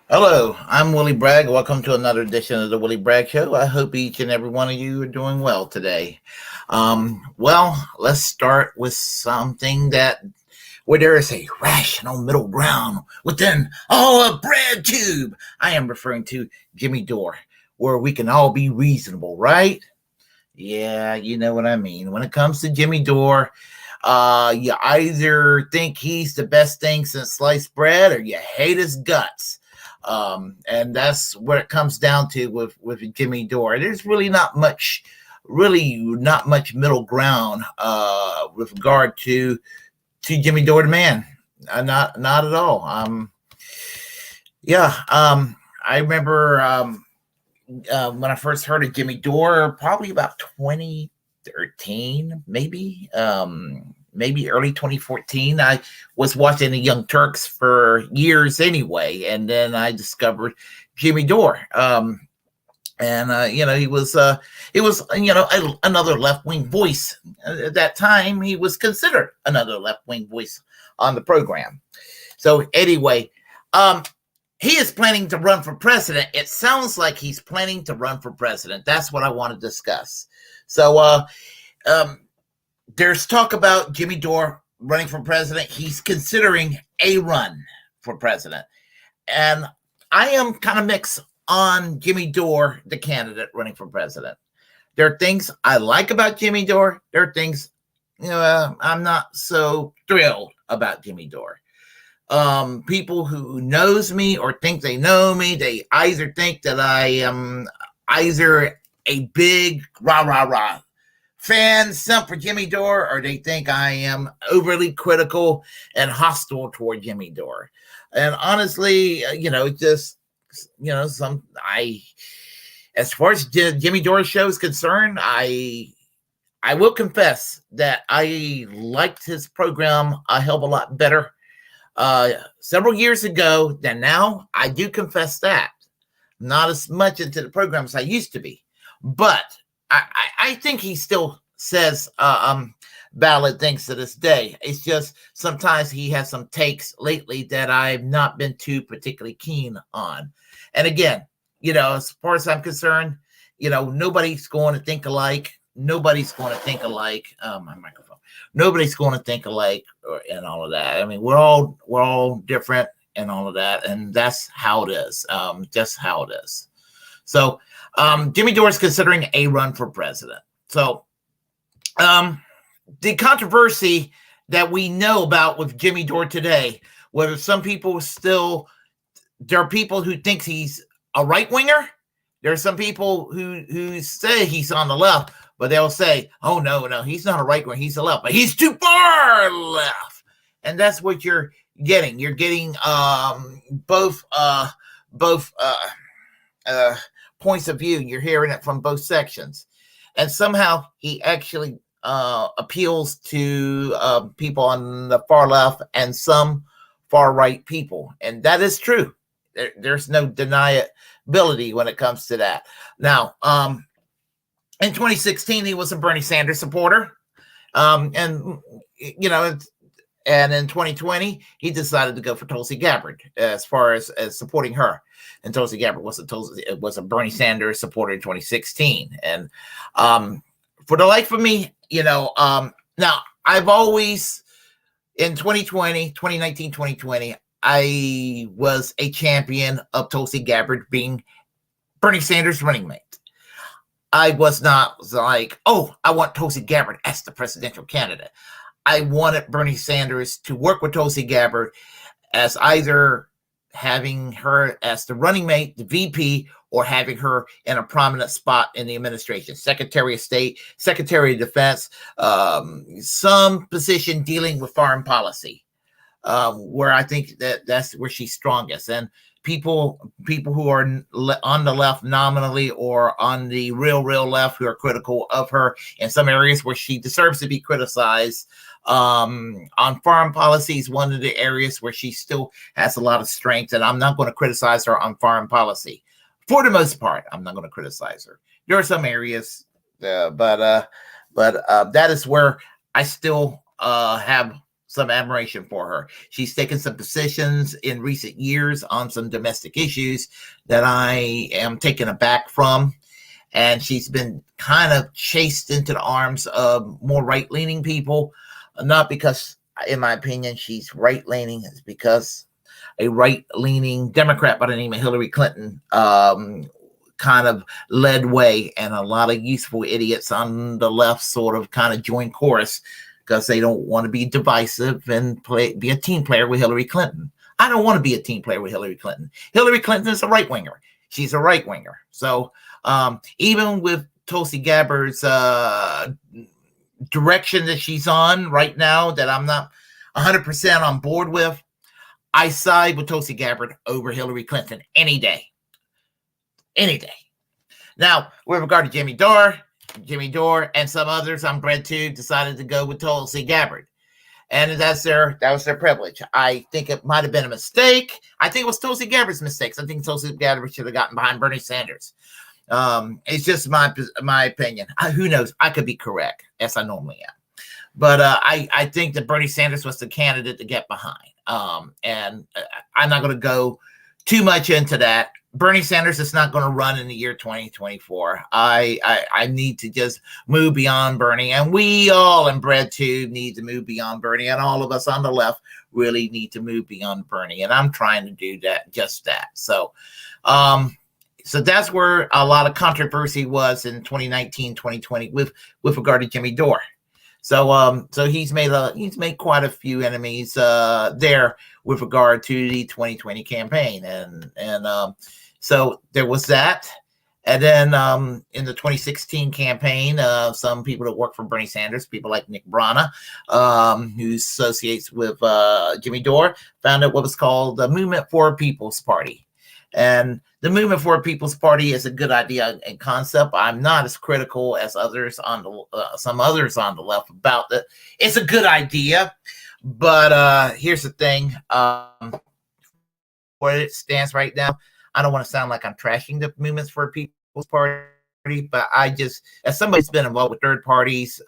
Hello, I'm Willie Bragg. Welcome to another edition of the Willie Bragg Show. I hope each and every one of you are doing well today. Let's start with something that where there is a rational middle ground within a bread tube. I am referring to Jimmy Dore, where we can all be reasonable, right? Yeah, you know what I mean. When it comes to Jimmy Dore, you either think he's the best thing since sliced bread or you hate his guts. And that's what it comes down to with Jimmy Dore. There's really not much middle ground with regard to Jimmy Dore the man. Not at all. I remember when I first heard of Jimmy Dore, probably about 2013, maybe early 2014. I was watching the Young Turks for years anyway, and then I discovered Jimmy Dore. He was another left-wing voice. At that time, he was considered another left-wing voice on the program. So anyway, he is planning to run for president. It sounds like he's planning to run for president. That's what I want to discuss. So there's talk about Jimmy Dore running for president. He's considering a run for president. And I am kind of mixed on Jimmy Dore, the candidate running for president. There are things I like about Jimmy Dore. There are things, I'm not so thrilled about Jimmy Dore. People who knows me or think they know me, they either think that I am either a big rah fan simp for Jimmy Dore, or they think I am overly critical and hostile toward Jimmy Dore. And honestly, as far as Jimmy Dore's show is concerned, I will confess that I liked his program a hell of a lot better several years ago than now. I do confess that. Not as much into the program as I used to be. But I think he still says valid things to this day. It's just sometimes he has some takes lately that I've not been too particularly keen on. And again, as far as I'm concerned, nobody's going to think alike. Nobody's going to think alike. My microphone. Nobody's going to think alike, and all of that. I mean, we're all different and all of that, and that's how it is. Just how it is. So, Jimmy Dore is considering a run for president. So, the controversy that we know about with Jimmy Dore today, whether some people there are people who think he's a right winger. There are some people who say he's on the left, but they'll say, "Oh no, he's not a right winger. He's a left, but he's too far left." And that's what you're getting. You're getting both points of view. You're hearing it from both sections, and somehow he actually appeals to people on the far left and some far right people, and that is true. There's no deniability when it comes to that. Now, in 2016, he was a Bernie Sanders supporter, and in 2020, he decided to go for Tulsi Gabbard as far as supporting her. And Tulsi Gabbard was a Bernie Sanders supporter in 2016. And for the life of me, now I've always, in 2019, 2020, I was a champion of Tulsi Gabbard being Bernie Sanders' running mate. I was not like, oh, I want Tulsi Gabbard as the presidential candidate. I wanted Bernie Sanders to work with Tulsi Gabbard as either having her as the running mate, the VP, or having her in a prominent spot in the administration, Secretary of State, Secretary of Defense, some position dealing with foreign policy, where I think that's where she's strongest. And people who are on the left nominally or on the real left who are critical of her in some areas where she deserves to be criticized. On foreign policy is one of the areas where she still has a lot of strength, and I'm not going to criticize her on foreign policy. For the most part, I'm not going to criticize her. There are some areas, but that is where I still have some admiration for her. She's taken some positions in recent years on some domestic issues that I am taken aback from. And she's been kind of chased into the arms of more right-leaning people, not because, in my opinion, she's right-leaning. It's because a right-leaning Democrat by the name of Hillary Clinton kind of led way, and a lot of useful idiots on the left sort of kind of joined chorus because they don't want to be divisive and be a team player with Hillary Clinton. I don't want to be a team player with Hillary Clinton. Hillary Clinton is a right winger. She's a right winger. So even with Tulsi Gabbard's direction that she's on right now, that I'm not 100% on board with, I side with Tulsi Gabbard over Hillary Clinton any day. Any day. Now, with regard to Jimmy Dore and some others on BreadTube decided to go with Tulsi Gabbard. And that was their privilege. I think it might have been a mistake. I think it was Tulsi Gabbard's mistakes. I think Tulsi Gabbard should have gotten behind Bernie Sanders. It's just my opinion. Who knows? I could be correct, as I normally am. But I think that Bernie Sanders was the candidate to get behind. And I'm not going to go too much into that Bernie Sanders is not going to run in the year 2024. I need to just move beyond Bernie, and we all in BreadTube need to move beyond Bernie, and all of us on the left really need to move beyond Bernie, and I'm trying to do that, just that. So that's where a lot of controversy was in 2019, 2020 with regard to Jimmy Dore. So he's made quite a few enemies there with regard to the 2020 campaign, and so there was that. And then in the 2016 campaign, some people that work for Bernie Sanders, people like Nick Brana, who associates with Jimmy Dore, founded what was called the Movement for a People's Party. And the Movement for a People's Party is a good idea and concept. I'm not as critical as others on the some others on the left about that. It's a good idea, but here's the thing: where it stands right now, I don't want to sound like I'm trashing the Movements for a People's Party, but I just, as somebody who's been involved with third parties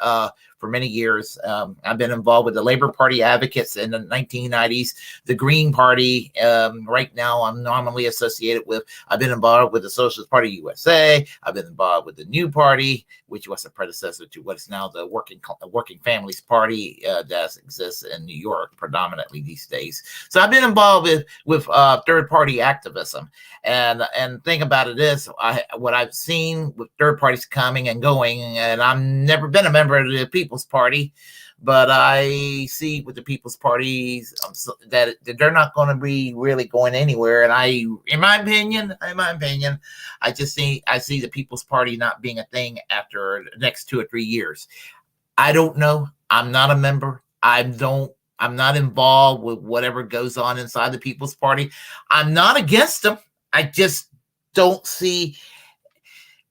for many years, I've been involved with the Labor Party advocates in the 1990s, the Green Party. Right now, I'm nominally associated with. I've been involved with the Socialist Party USA. I've been involved with the New Party, which was a predecessor to what is now the Working Families Party that exists in New York predominantly these days. So I've been involved with third party activism, and the thing about it is, what I've seen with third parties coming and going, and I've never been a member of the People's Party, but I see with the People's Parties that they're not going to be really going anywhere. And in my opinion, I see the People's Party not being a thing after the next 2 or 3 years. I don't know. I'm not a member. I'm not involved with whatever goes on inside the People's Party. I'm not against them. I just don't see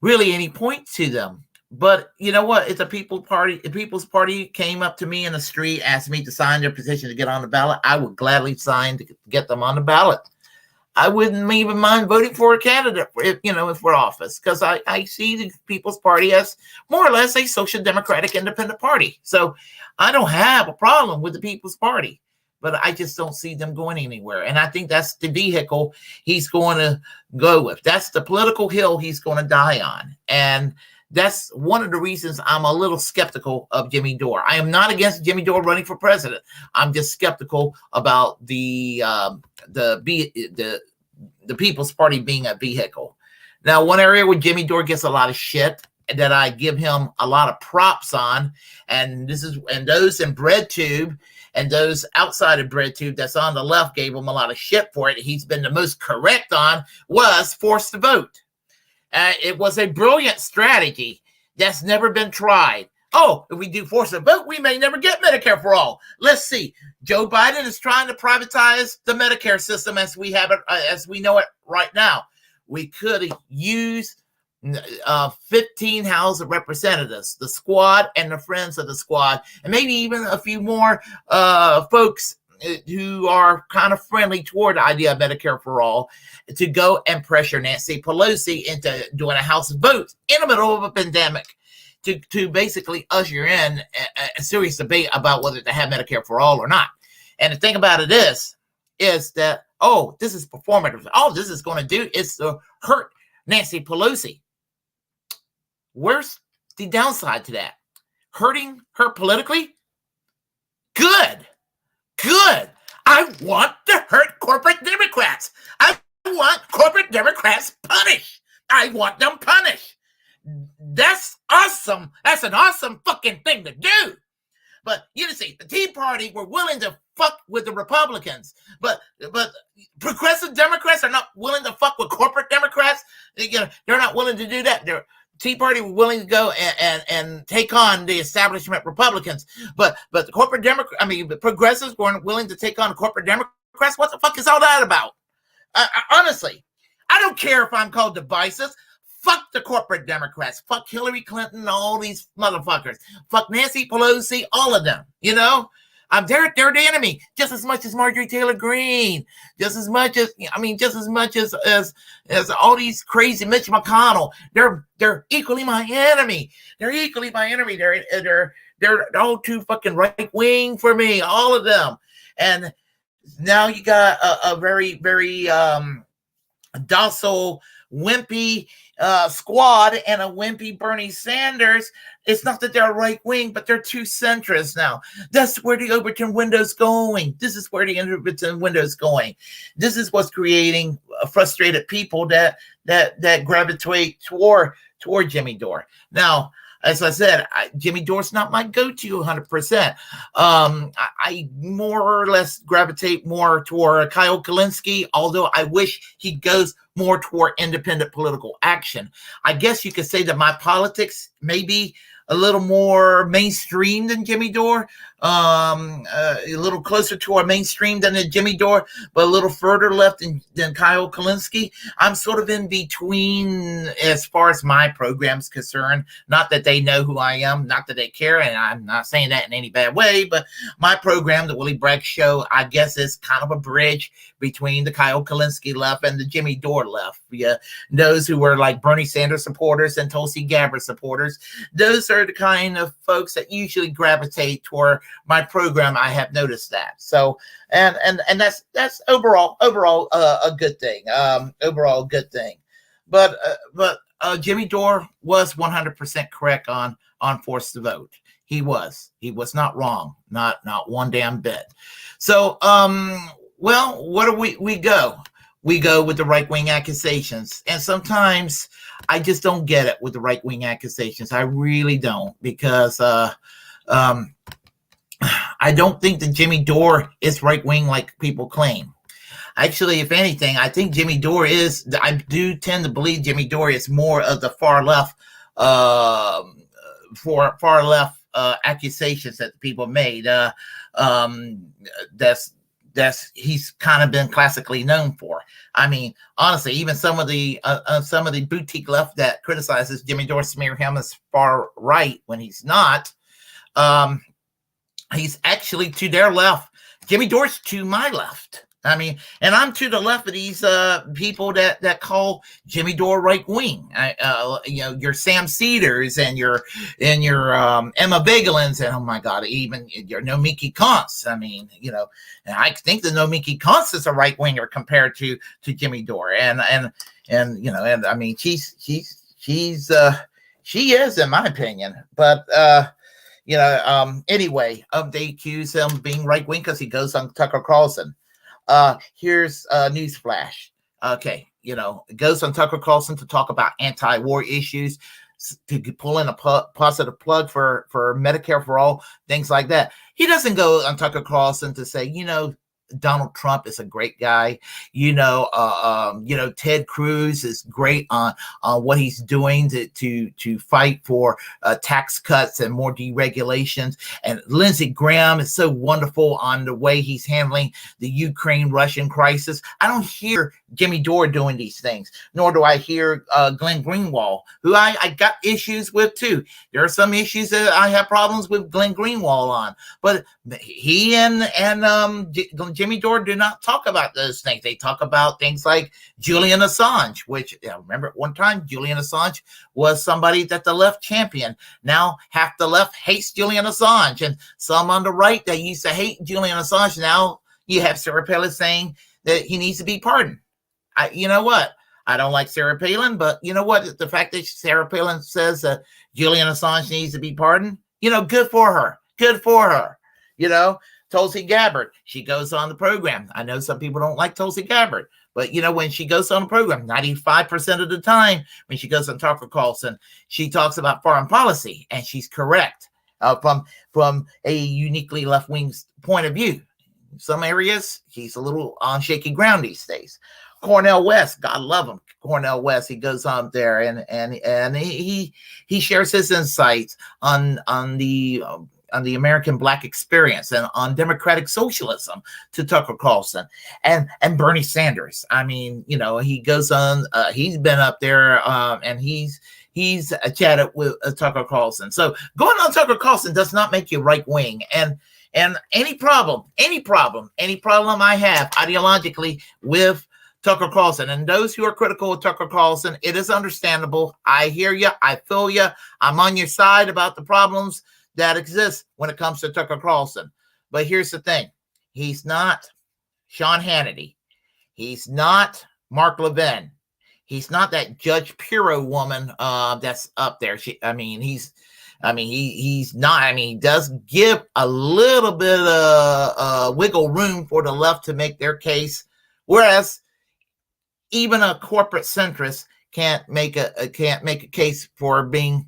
really any point to them. But you know what? It's a People's Party. The People's Party came up to me in the street, asked me to sign their petition to get on the ballot. I would gladly sign to get them on the ballot. I wouldn't even mind voting for a candidate if for office, because I see the People's Party as more or less a social democratic independent party. So I don't have a problem with the People's Party, but I just don't see them going anywhere. And I think that's the vehicle he's going to go with. That's the political hill he's going to die on. And that's one of the reasons I'm a little skeptical of Jimmy Dore. I am not against Jimmy Dore running for president. I'm just skeptical about the People's Party being a vehicle. Now, one area where Jimmy Dore gets a lot of shit that I give him a lot of props on, and those in BreadTube and those outside of BreadTube that's on the left gave him a lot of shit for it. He's been the most correct on was forced to vote. It was a brilliant strategy that's never been tried. Oh, if we do force a vote, we may never get Medicare for all. Let's see. Joe Biden is trying to privatize the Medicare system as we have it, as we know it right now. We could use 15 House of Representatives, the squad and the friends of the squad, and maybe even a few more folks who are kind of friendly toward the idea of Medicare for all, to go and pressure Nancy Pelosi into doing a House vote in the middle of a pandemic to basically usher in a serious debate about whether to have Medicare for all or not. And the thing about it is that, this is performative. All this is going to do is to hurt Nancy Pelosi. Where's the downside to that? Hurting her politically? Good. I want to hurt corporate Democrats. I want corporate Democrats punished. I want them punished. That's awesome. That's an awesome fucking thing to do. But you see, the Tea Party were willing to fuck with the Republicans, but progressive Democrats are not willing to fuck with corporate Democrats. They're not willing to do that. Tea Party were willing to go and take on the establishment Republicans, but the corporate the progressives weren't willing to take on corporate Democrats. What the fuck is all that about? Honestly, I don't care if I'm called divisive. Fuck the corporate Democrats. Fuck Hillary Clinton, all these motherfuckers. Fuck Nancy Pelosi, all of them. They're the enemy, just as much as Marjorie Taylor Greene, just as much as all these crazy Mitch McConnell. They're equally my enemy. They're all too fucking right wing for me, all of them. And now you got a very, very docile, wimpy squad and a wimpy Bernie Sanders. It's not that they're right wing, but they're too centrist now. That's where the Overton window's going. This is where the Overton window's going. This is what's creating frustrated people that gravitate toward Jimmy Dore. Now, as I said, Jimmy Dore's not my go-to 100%. I more or less gravitate more toward Kyle Kalinske, although I wish he goes more toward independent political action. I guess you could say that my politics may be a little more mainstream than Jimmy Dore, a little closer to our mainstream than Jimmy Dore, but a little further left than Kyle Kalinske. I'm sort of in between as far as my program's concerned. Not that they know who I am, not that they care, and I'm not saying that in any bad way, but my program, the Willie Bragg Show, I guess is kind of a bridge between the Kyle Kalinske left and the Jimmy Dore left. Yeah, those who were like Bernie Sanders supporters and Tulsi Gabbard supporters, those are the kind of folks that usually gravitate toward my program. I have noticed that. So, and that's overall a good thing. Overall good thing. But Jimmy Dore was 100% correct on forced to vote. He was not wrong, not one damn bit. So, well, what do we go? We go with the right-wing accusations. And sometimes I just don't get it with the right-wing accusations. I really don't, because I don't think that Jimmy Dore is right-wing like people claim. Actually, if anything, I think Jimmy Dore is, I do tend to believe Jimmy Dore is more of the far left accusations that people made. That's he's kind of been classically known for. I mean, honestly, even some of the boutique left that criticizes Jimmy Dore smear him as far right when he's not. He's actually to their left. Jimmy Dore's to my left. I mean, and I'm to the left of these people that call Jimmy Dore right wing. Your Sam Cedars and your Emma Vigelins, and oh my God, even your Nomiki Konst. I mean, and I think the Nomiki Konst is a right winger compared to Jimmy Dore, and I mean, she is, in my opinion, but. Anyway, they accuse him of being right wing because he goes on Tucker Carlson. Here's a news flash. Okay, it goes on Tucker Carlson to talk about anti-war issues, to pull in a positive plug for Medicare for all, things like that. He doesn't go on Tucker Carlson to say, Donald Trump is a great guy. Ted Cruz is great on what he's doing to fight for tax cuts and more deregulations. And Lindsey Graham is so wonderful on the way he's handling the Ukraine-Russian crisis. I don't hear Jimmy Dore doing these things, nor do I hear Glenn Greenwald, who I got issues with too. There are some issues that I have problems with Glenn Greenwald on, but he and Jimmy Dore do not talk about those things. They talk about things like Julian Assange, which remember at one time Julian Assange was somebody that the left championed. Now half the left hates Julian Assange, and some on the right that used to hate Julian Assange, now you have Sarah Palin saying that he needs to be pardoned. You know what? I don't like Sarah Palin, but you know what? The fact that Sarah Palin says that Julian Assange needs to be pardoned, good for her. Good for her. Tulsi Gabbard, she goes on the program. I know some people don't like Tulsi Gabbard, but when she goes on the program, 95% of the time when she goes on Tucker Carlson, she talks about foreign policy, and she's correct from a uniquely left-wing point of view. In some areas, he's a little on shaky ground these days. Cornel West, God love him. Cornel West, he goes on there and he shares his insights on the American Black experience and on democratic socialism to Tucker Carlson and Bernie Sanders. I mean, he goes on. He's been up there and he's chatted with Tucker Carlson. So going on Tucker Carlson does not make you right wing. And any problem I have ideologically with Tucker Carlson, and those who are critical of Tucker Carlson, it is understandable. I hear you. I feel you. I'm on your side about the problems that exist when it comes to Tucker Carlson. But here's the thing. He's not Sean Hannity. He's not Mark Levin. He's not that Judge Pirro woman that's up there. He's not. I mean, he does give a little bit of wiggle room for the left to make their case, whereas even a corporate centrist can't make a case for being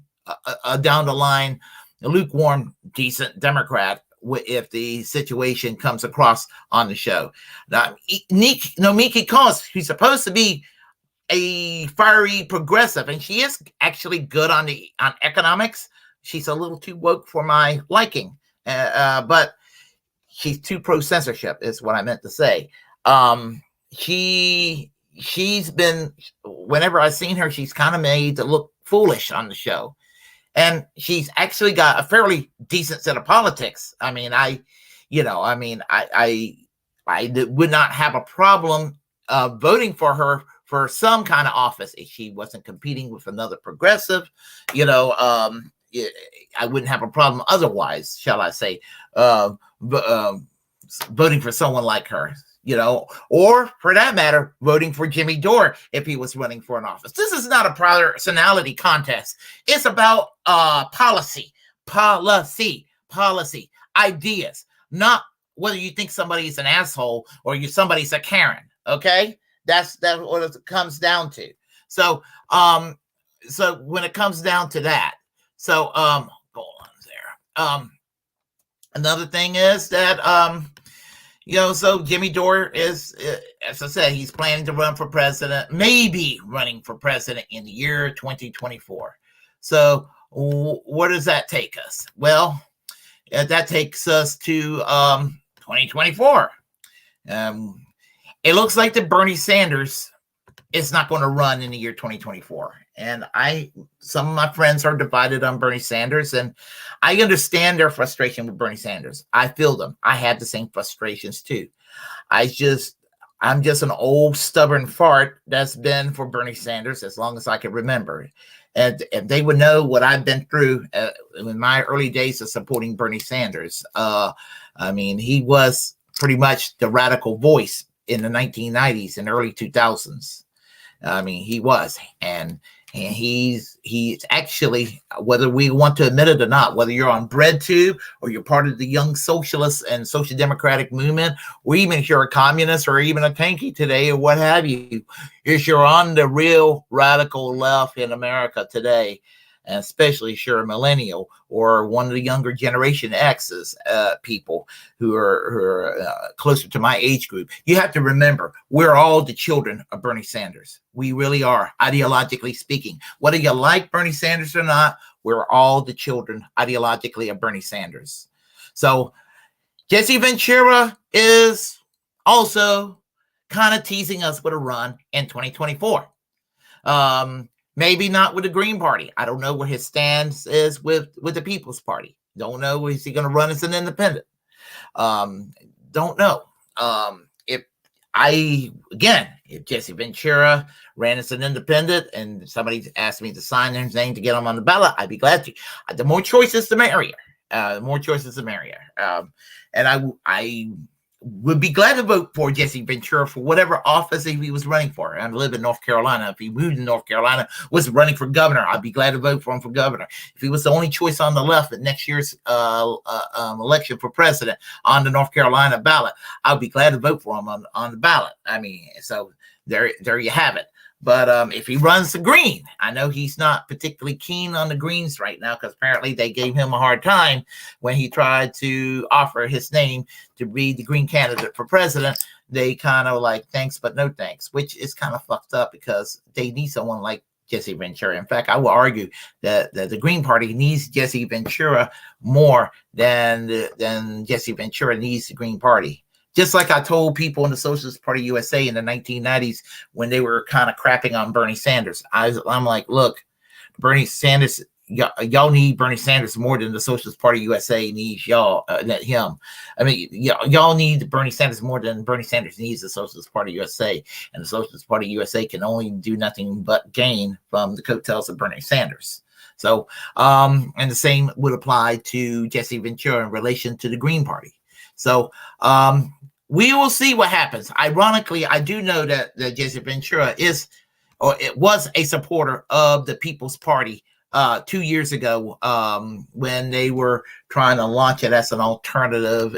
a down the line, lukewarm, decent Democrat if the situation comes across on the show. Now, Miki Koss, who's supposed to be a fiery progressive, and she is actually good on economics. She's a little too woke for my liking, but she's too pro censorship, is what I meant to say. She's been, whenever I've seen her, she's kind of made to look foolish on the show, and she's actually got a fairly decent set of politics. I mean, I would not have a problem voting for her for some kind of office if she wasn't competing with another progressive. I wouldn't have a problem otherwise, shall I say, voting for someone like her, or for that matter, voting for Jimmy Dore if he was running for an office. This is not a personality contest. It's about policy, ideas, not whether you think somebody's an asshole or somebody's a Karen. Okay, that's what it comes down to. So when it comes down to that, go on there. Another thing is that so Jimmy Dore is, as I said, he's planning to run for president, maybe running for president in the year 2024. So where does that take us? Well, that takes us to 2024. It looks like that Bernie Sanders is not going to run in the year 2024. And some of my friends are divided on Bernie Sanders, and I understand their frustration with Bernie Sanders. I feel them. I had the same frustrations too. I'm just an old stubborn fart that's been for Bernie Sanders as long as I can remember. And they would know what I've been through in my early days of supporting Bernie Sanders. He was pretty much the radical voice in the 1990s and early 2000s. He was, and he's actually, whether we want to admit it or not, whether you're on BreadTube or you're part of the Young Socialist and Social Democratic movement, or even if you're a communist or even a tanky today or what have you, if you're on the real radical left in America today, and especially if you're a millennial or one of the younger generation X's people who are closer to my age group, you have to remember, we're all the children of Bernie Sanders. We really are, ideologically speaking. Whether you like Bernie Sanders or not, we're all the children ideologically of Bernie Sanders. So Jesse Ventura is also kind of teasing us with a run in 2024. Maybe not with the Green Party. I don't know what his stance is with the People's Party. Don't know. Is he going to run as an independent? Don't know. If Jesse Ventura ran as an independent and somebody asked me to sign his name to get him on the ballot, I'd be glad to. The more choices, the merrier. And I would be glad to vote for Jesse Ventura for whatever office he was running for. I live in North Carolina. If he moved to North Carolina, was running for governor, I'd be glad to vote for him for governor. If he was the only choice on the left at next year's election for president on the North Carolina ballot, I'd be glad to vote for him on the ballot. So there you have it. But if he runs the Green, I know he's not particularly keen on the Greens right now because apparently they gave him a hard time when he tried to offer his name to be the Green candidate for president. They kind of like, thanks, but no thanks, which is kind of fucked up because they need someone like Jesse Ventura. In fact, I will argue that the Green Party needs Jesse Ventura more than Jesse Ventura needs the Green Party. Just like I told people in the Socialist Party USA in the 1990s when they were kind of crapping on Bernie Sanders. I'm like, look, Bernie Sanders, y'all need Bernie Sanders more than the Socialist Party USA needs y'all, him. Y'all need Bernie Sanders more than Bernie Sanders needs the Socialist Party USA. And the Socialist Party USA can only do nothing but gain from the coattails of Bernie Sanders. So, and the same would apply to Jesse Ventura in relation to the Green Party. So, we will see what happens. Ironically, I do know that Jesse Ventura is, or it was, a supporter of the People's Party 2 years ago, when they were trying to launch it as an alternative.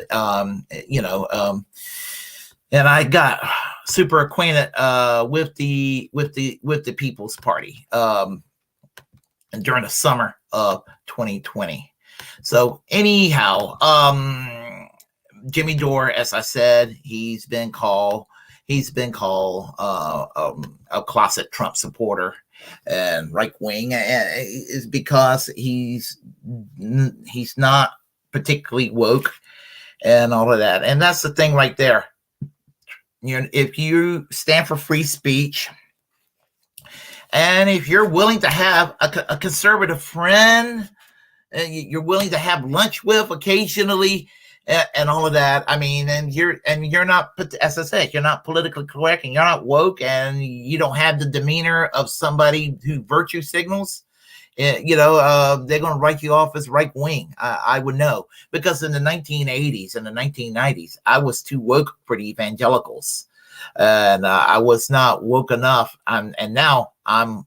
And I got super acquainted with the People's Party during the summer of 2020. So anyhow, Jimmy Dore, as I said, he's been called a closet Trump supporter and right wing, and is because he's not particularly woke and all of that. And that's the thing right there. If you stand for free speech, and if you're willing to have a conservative friend, and you're willing to have lunch with occasionally, and all of that, I mean, and you're not, as I said, you're not politically correct, and you're not woke, and you don't have the demeanor of somebody who virtue signals, they're going to write you off as right wing. I would know, because in the 1980s and the 1990s, I was too woke for the evangelicals, and I was not woke enough. And now I'm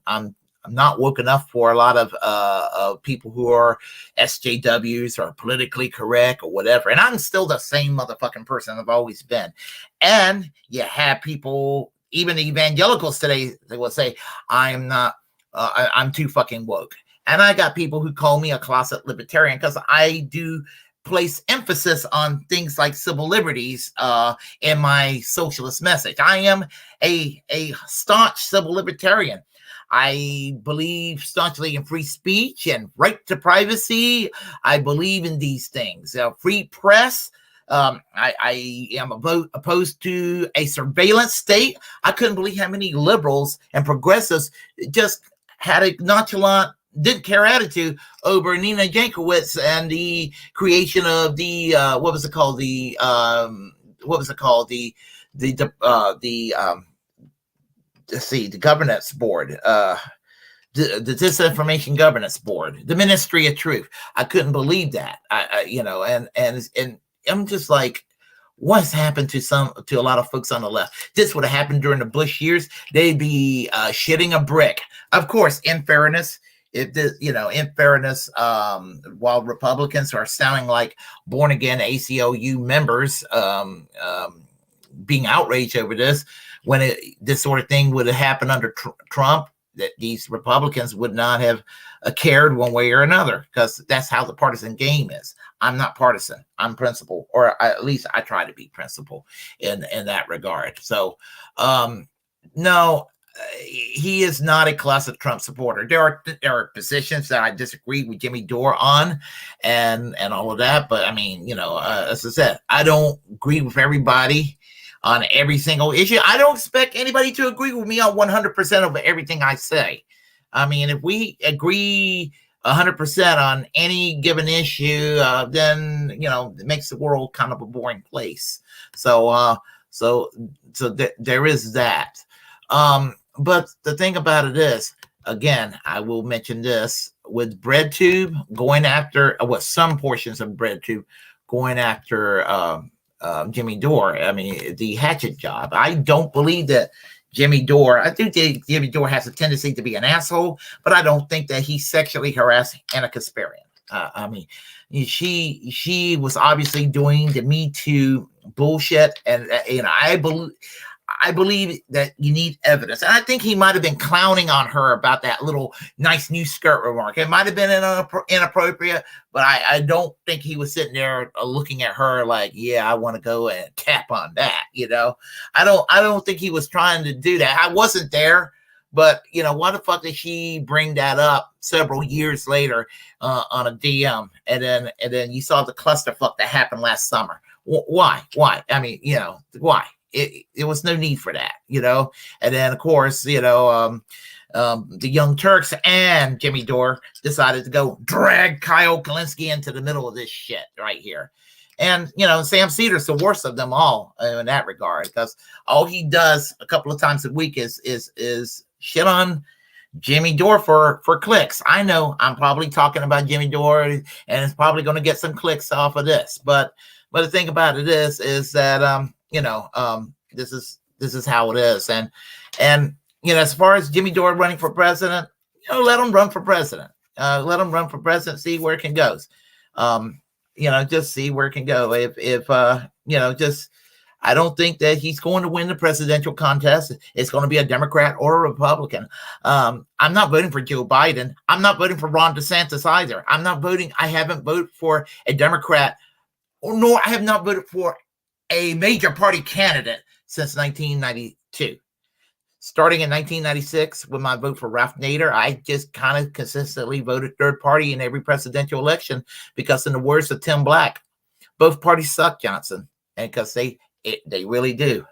not woke enough for a lot of people who are SJWs or politically correct or whatever. And I'm still the same motherfucking person I've always been. And you have people, even the evangelicals today, they will say, I'm not. I'm too fucking woke. And I got people who call me a closet libertarian because I do place emphasis on things like civil liberties in my socialist message. I am a staunch civil libertarian. I believe staunchly in free speech and right to privacy. I believe in these things. Free press. I am opposed to a surveillance state. I couldn't believe how many liberals and progressives just had a nonchalant, didn't care attitude over Nina Jankowicz and the creation of the the governance board, the disinformation governance board, the Ministry of Truth. I couldn't believe that. And I'm just like, what's happened to a lot of folks on the left? This would have happened during the Bush years. They'd be shitting a brick. Of course, in fairness, while Republicans are sounding like born again ACLU members, being outraged over this, when this sort of thing would have happened under Trump, that these Republicans would not have cared one way or another, because that's how the partisan game is. I'm not partisan. I'm principled, or at least I try to be principled in that regard. So, no, he is not a classic Trump supporter. There are positions that I disagree with Jimmy Dore on, and all of that. But I mean, as I said, I don't agree with everybody on every single issue. I don't expect anybody to agree with me on 100% of everything I say. I mean, if we agree 100% on any given issue, then it makes the world kind of a boring place. So there is that. But the thing about it is, again, I will mention this with BreadTube going after some portions of BreadTube going after Jimmy Dore. I mean, the hatchet job. I don't believe that Jimmy Dore. I think Jimmy Dore has a tendency to be an asshole, but I don't think that he sexually harassed Anna Kasparian. I mean, she was obviously doing the Me Too bullshit, and I believe that you need evidence. And I think he might have been clowning on her about that little nice new skirt remark. It might have been inappropriate, but I don't think he was sitting there looking at her like, yeah, I want to go and tap on that. I don't think he was trying to do that. I wasn't there, but why the fuck did she bring that up several years later on a DM? And then you saw the clusterfuck that happened last summer. Why? I mean, why? It was no need for that, And then, of course, the Young Turks and Jimmy Dore decided to go drag Kyle Kalinske into the middle of this shit right here. And, Sam Cedar's the worst of them all in that regard, because all he does a couple of times a week is shit on Jimmy Dore for clicks. I know I'm probably talking about Jimmy Dore, and it's probably going to get some clicks off of this, but the thing about it is that this is how it is. And as far as Jimmy Dore running for president, let him run for president. Let him run for president. See where it can go. Just see where it can go. Just I don't think that he's going to win the presidential contest. It's going to be a Democrat or a Republican. I'm not voting for Joe Biden. I'm not voting for Ron DeSantis either. I haven't voted for a Democrat, nor I have not voted for a major party candidate since 1992. Starting in 1996, with my vote for Ralph Nader, I just kind of consistently voted third party in every presidential election because, in the words of Tim Black, both parties suck, Johnson, and because they really do.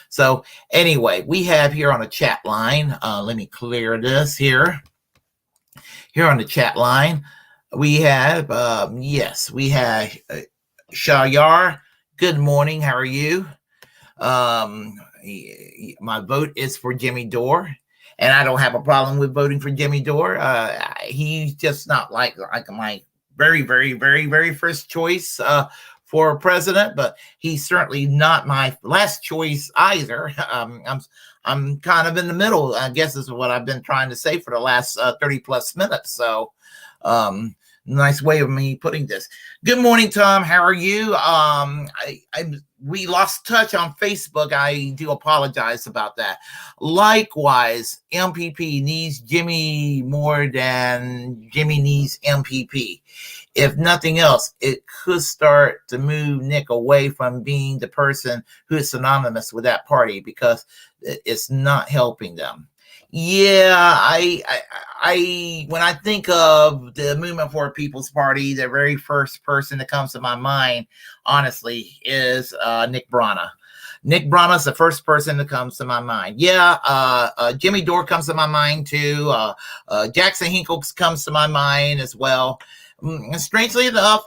So anyway, we have here on the chat line, let me clear this here. Here on the chat line, we have, we have Shayar. Good morning. How are you? My vote is for Jimmy Dore, and I don't have a problem with voting for Jimmy Dore. He's just not like my very, very, very, very first choice for president, but he's certainly not my last choice either. I'm kind of in the middle, I guess is what I've been trying to say for the last 30 plus minutes. So, nice way of me putting this. Good morning, Tom. How are you? We lost touch on Facebook. I do apologize about that. Likewise, MPP needs Jimmy more than Jimmy needs MPP. If nothing else, it could start to move Nick away from being the person who is synonymous with that party because it's not helping them. Yeah, I when I think of the Movement for a People's Party, the very first person that comes to my mind, honestly, is Nick Brana. Nick Brana is the first person that comes to my mind. Yeah, Jimmy Dore comes to my mind too. Jackson Hinkle comes to my mind as well. Strangely enough,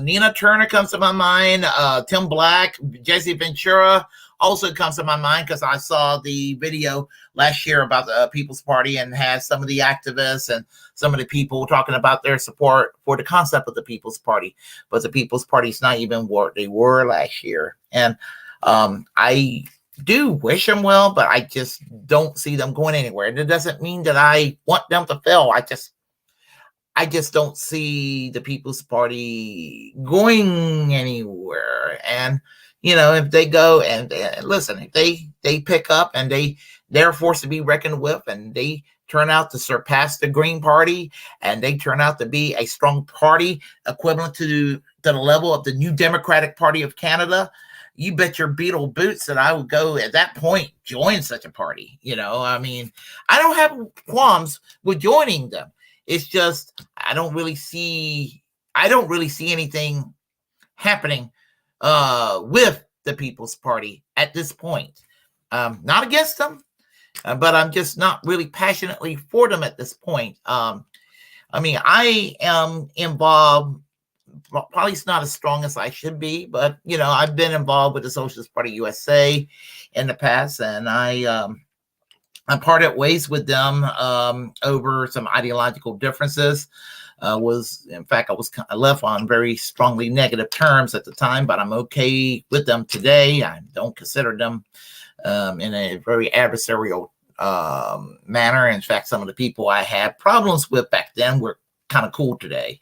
Nina Turner comes to my mind. Tim Black, Jesse Ventura also comes to my mind because I saw the video last year about the People's Party and had some of the activists and some of the people talking about their support for the concept of the People's Party. But the People's Party is not even what they were last year. And I do wish them well, but I just don't see them going anywhere. And it doesn't mean that I want them to fail. I just don't see the People's Party going anywhere. And if they go and listen, if they pick up and they're forced to be reckoned with, and they turn out to surpass the Green Party, and they turn out to be a strong party equivalent to the level of the New Democratic Party of Canada, you bet your beetle boots that I would go at that point join such a party. I mean, I don't have qualms with joining them. It's just I don't really see anything happening with the People's Party at this point. Not against them, but I'm just not really passionately for them at this point. I mean, I am involved, probably it's not as strong as I should be, but, I've been involved with the Socialist Party USA in the past, and I parted ways with them over some ideological differences. I was left on very strongly negative terms at the time, but I'm okay with them today. I don't consider them in a very adversarial manner. In fact, some of the people I had problems with back then were kind of cool today.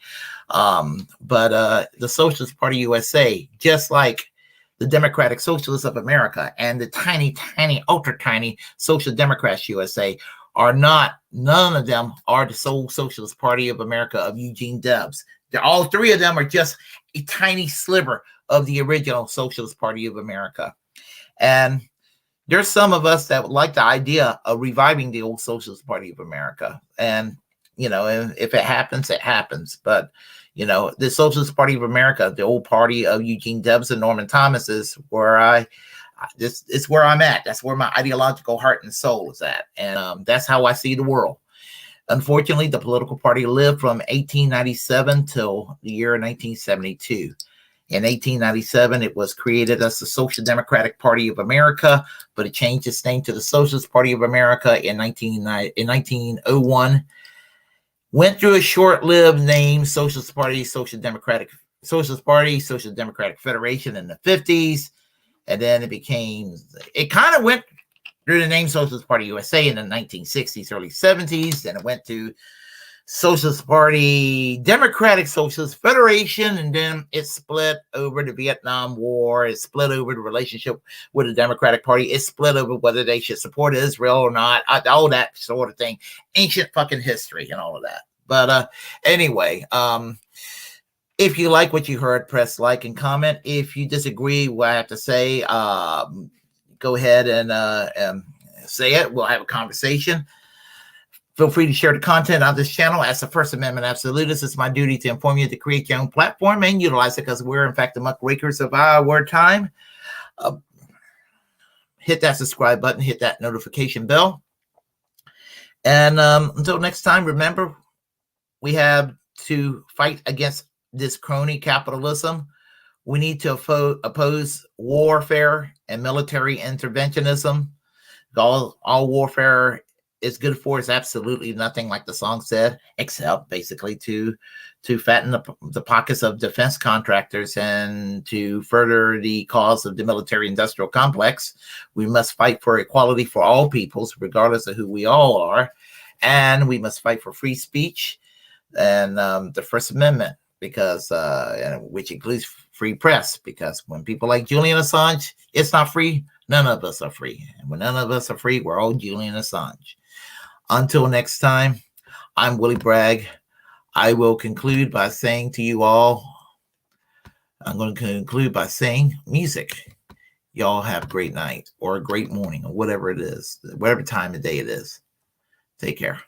But the Socialist Party USA, just like the Democratic Socialists of America and the tiny, tiny, ultra tiny Social Democrats USA, none of them are the sole Socialist Party of America of Eugene Debs. All three of them are just a tiny sliver of the original Socialist Party of America. And there's some of us that would like the idea of reviving the old Socialist Party of America. And, if it happens, it happens. But, the Socialist Party of America, the old party of Eugene Debs and Norman Thomas, is where it's where I'm at. That's where my ideological heart and soul is at. And that's how I see the world. Unfortunately, the political party lived from 1897 till the year 1972. In 1897, it was created as the Social Democratic Party of America, but it changed its name to the Socialist Party of America in 1901. Went through a short-lived name, Socialist Party, Social Democratic Federation in the 50s. and then it kind of went through the name Socialist Party USA in the 1960s, early 70s. Then it went to Socialist Party, Democratic Socialist Federation, and then it split over the Vietnam War. It split over the relationship with the Democratic Party. It split over whether they should support Israel or not, all that sort of thing. Ancient fucking history and all of that. But anyway, if you like what you heard, press like and comment. If you disagree with what I have to say, go ahead and say it. We'll have a conversation. Feel free to share the content on this channel. As the First Amendment absolutist, it's my duty to inform you to create your own platform and utilize it because we're, in fact, the muckrakers of our time. Hit that subscribe button. Hit that notification bell. And until next time, remember, we have to fight against this crony capitalism. We need to oppose warfare and military interventionism. All warfare is good for is absolutely nothing, like the song said, except basically to fatten the pockets of defense contractors and to further the cause of the military industrial complex. We must fight for equality for all peoples, regardless of who we all are. And we must fight for free speech and the First Amendment, because which includes free press, because when people like Julian Assange, it's not free. None of us are free. And when none of us are free, we're all Julian Assange. Until next time, I'm Willie Bragg. I will conclude by saying to you all, I'm going to conclude by saying music. Y'all have a great night or a great morning or whatever it is, whatever time of day it is. Take care.